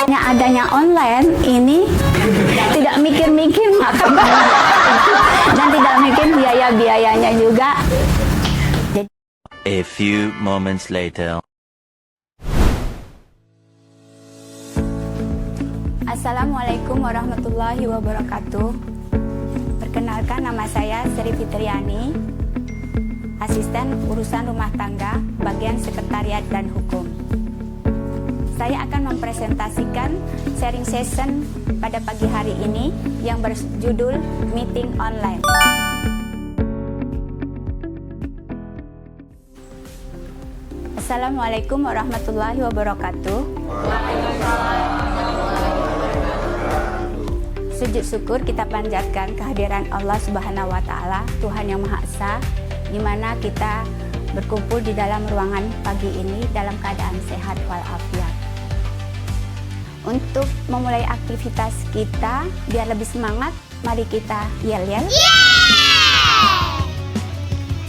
Adanya online ini tidak mikir-mikir makan dan tidak mikir biaya-biayanya juga. A few moments later. Assalamualaikum warahmatullahi wabarakatuh. Perkenalkan, nama saya Sri Fitriani, asisten urusan rumah tangga, bagian sekretariat dan hukum. Saya akan mempresentasikan sharing session pada pagi hari ini yang berjudul Meeting Online. Assalamualaikum warahmatullahi wabarakatuh. Sujud syukur kita panjatkan kehadiran Allah Subhanahu wa Ta'ala, Tuhan yang Maha Esa, di mana kita berkumpul di dalam ruangan pagi ini dalam keadaan sehat walafiat. Untuk memulai aktivitas kita biar lebih semangat, mari kita yel-yel.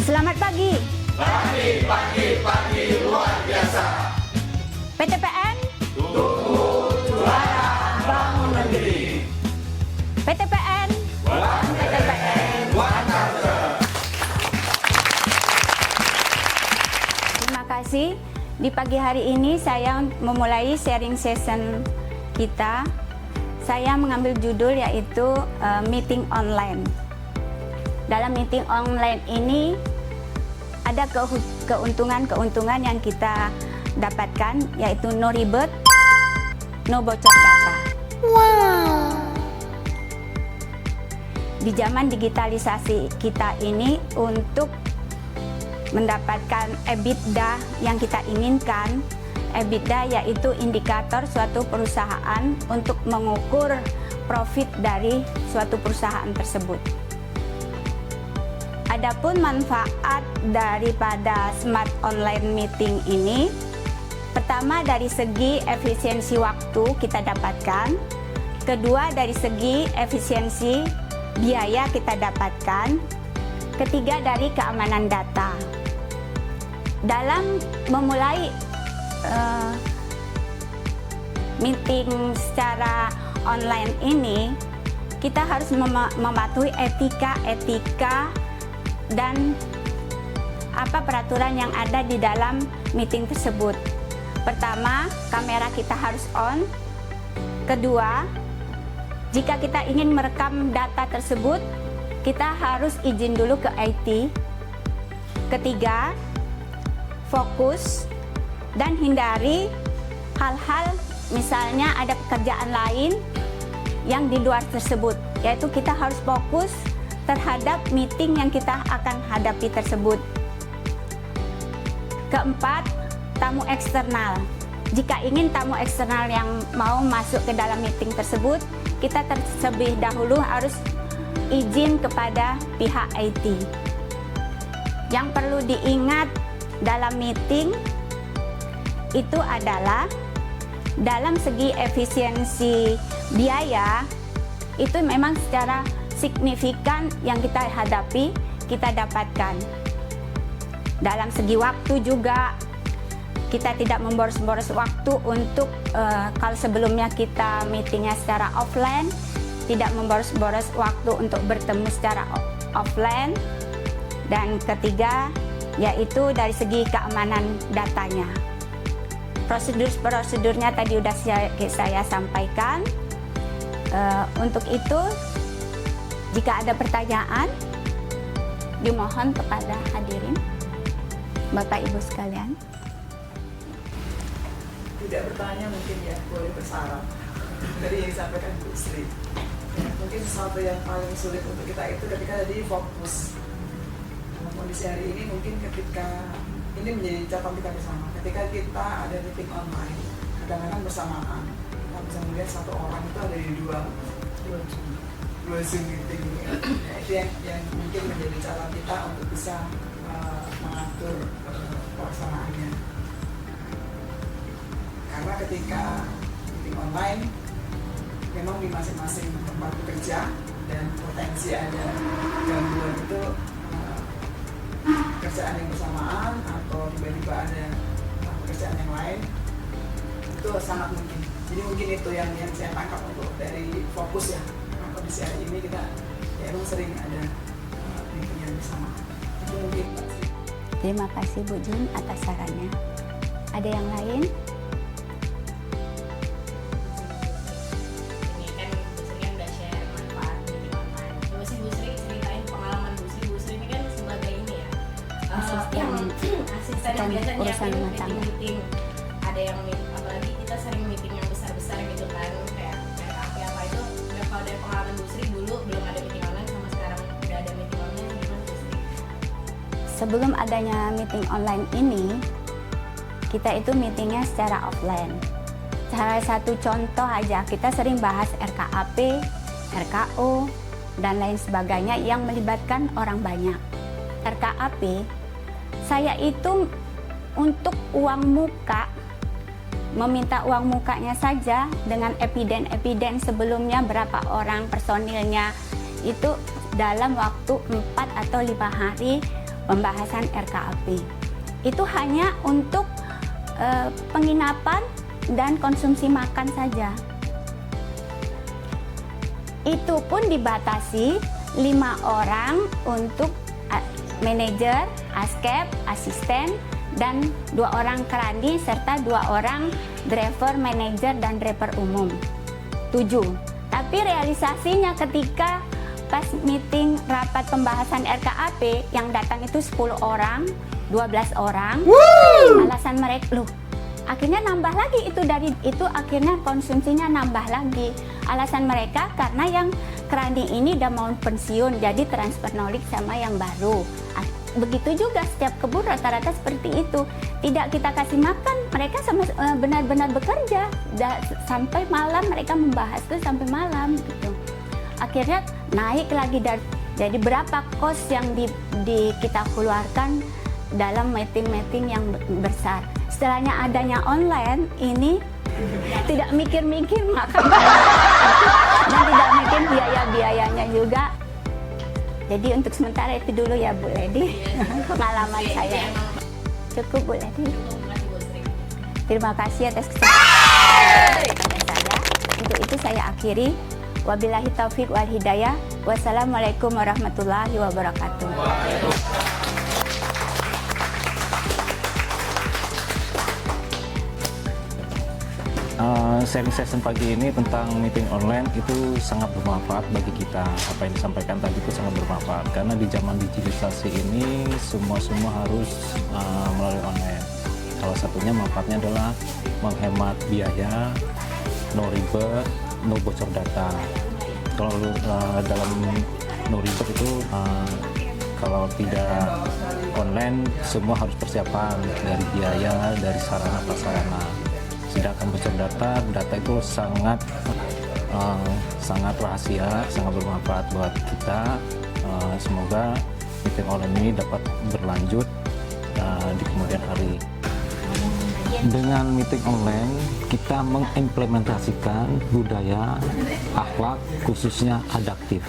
Selamat pagi. Pagi luar biasa. PTPN tunggu juara bangun negeri. PTPN Terima kasih. Di pagi hari ini saya memulai sharing session kita. Saya mengambil judul yaitu meeting online. Dalam meeting online ini ada keuntungan-keuntungan yang kita dapatkan, yaitu no ribet, no bocor data. Wow. Di zaman digitalisasi kita ini, untuk mendapatkan EBITDA yang kita inginkan, EBITDA yaitu indikator suatu perusahaan untuk mengukur profit dari suatu perusahaan tersebut. Adapun manfaat daripada smart online meeting ini, pertama dari segi efisiensi waktu kita dapatkan, kedua dari segi efisiensi biaya kita dapatkan, ketiga dari keamanan data. Dalam memulai meeting secara online ini, kita harus mematuhi etika dan apa peraturan yang ada di dalam meeting tersebut. Pertama, kamera kita harus on. Kedua, jika kita ingin merekam data tersebut, kita harus izin dulu ke IT. Ketiga, fokus dan hindari hal-hal misalnya ada pekerjaan lain yang di luar tersebut, yaitu kita harus fokus terhadap meeting yang kita akan hadapi tersebut. Keempat, tamu eksternal. Jika ingin tamu eksternal yang mau masuk ke dalam meeting tersebut, kita terlebih dahulu harus izin kepada pihak IT. Yang perlu diingat dalam meeting itu adalah dalam segi efisiensi biaya, itu memang secara signifikan yang kita hadapi, kita dapatkan. Dalam segi waktu juga, kita tidak memboros-boros waktu untuk kalau sebelumnya kita meetingnya secara offline, tidak memboros-boros waktu untuk bertemu secara offline. Dan ketiga, yaitu dari segi keamanan datanya. Prosedur-prosedurnya tadi sudah saya sampaikan. Untuk itu, jika ada pertanyaan, dimohon kepada hadirin, Bapak Ibu sekalian. Tidak bertanya mungkin ya, boleh bersaran dari yang disampaikan Bu Sri. Ya, mungkin sesuatu yang paling sulit untuk kita itu ketika tadi fokus. Dalam kondisi hari ini mungkin ketika ini menjadi catatan kita bersama. Ketika kita ada meeting online, kadang-kadang bersamaan, kita bisa melihat satu orang itu ada di dua Zoom meeting. Ya, itu yang mungkin menjadi catatan kita untuk bisa mengatur pelaksanaannya. Karena ketika meeting online, memang di masing-masing tempat bekerja dan potensi ada gangguan itu pekerjaan yang bersamaan atau tiba-tiba ada pekerjaan yang lain, itu sangat mungkin Jadi mungkin itu yang saya tangkap untuk dari fokus ya. Nah, kondisi hari ini kita ya emang sering ada meeting yang bersama. Itu mungkin Pak Sri. Terima kasih Bu Jun atas sarannya. Ada yang lain? Ini kan Bu Sri kan udah share manfaat meeting online. Coba sih Bu Sri ceritain pengalaman Bu Sri. Bu Sri ini kan sebagai ini ya, yang asisten yang biasa urusan nyiapin rumah tangga. meeting. Ada yang apalagi kita sering meeting yang besar-besar gitu kan, kayak kafe apa itu. Dan kalau dari pengalaman Bu Sri dulu belum ada meeting online sama sekarang udah ada meeting online, gimana Bu Sri? Sebelum adanya meeting online ini, kita itu meetingnya secara offline. Salah satu contoh aja, kita sering bahas RKAP, RKO, dan lain sebagainya yang melibatkan orang banyak. RKAP, saya itu untuk uang muka, meminta uang mukanya saja dengan epiden sebelumnya berapa orang personilnya, itu dalam waktu 4 atau 5 hari pembahasan RKAP. Itu hanya untuk penginapan dan konsumsi makan saja. Itu pun dibatasi 5 orang untuk manajer, askep, asisten, dan 2 orang kerani serta 2 orang driver, manajer, dan driver umum. 7. Tapi realisasinya ketika pas meeting rapat pembahasan RKAP yang datang itu 10 orang, 12 orang. Alasan mereka, loh, akhirnya nambah lagi itu dari itu akhirnya konsumsinya nambah lagi. Alasan mereka karena yang kerani ini udah mau pensiun, jadi transfer knowledge sama yang baru. Begitu juga setiap kebun rata-rata seperti itu. Tidak kita kasih makan, mereka sama benar-benar bekerja sampai malam, mereka membahas itu sampai malam gitu. Akhirnya naik lagi jadi berapa kos yang kita keluarkan dalam meeting-meeting yang besar. Setelahnya adanya online ini tidak mikir-mikir makan dan tidak mikir biaya-biayanya juga. Jadi untuk sementara itu dulu ya Bu Lady, pengalaman saya. Cukup Bu Lady. Terima kasih atas kesempatan saya. Untuk itu saya akhiri. Wabillahi taufiq wal hidayah. Wassalamualaikum warahmatullahi wabarakatuh. Sharing session pagi ini tentang meeting online itu sangat bermanfaat bagi kita. Apa yang disampaikan tadi itu sangat bermanfaat karena di zaman digitalisasi ini semua harus melalui online. Salah satunya manfaatnya adalah menghemat biaya, no ribet, no bocor data. Kalau dalam no ribet itu kalau tidak online semua harus persiapan dari biaya, dari sarana prasarana. Sedangkan bocor data itu sangat rahasia, sangat bermanfaat buat kita. Semoga meeting online ini dapat berlanjut di kemudian hari. Dengan meeting online, kita mengimplementasikan budaya akhlak khususnya adaptif.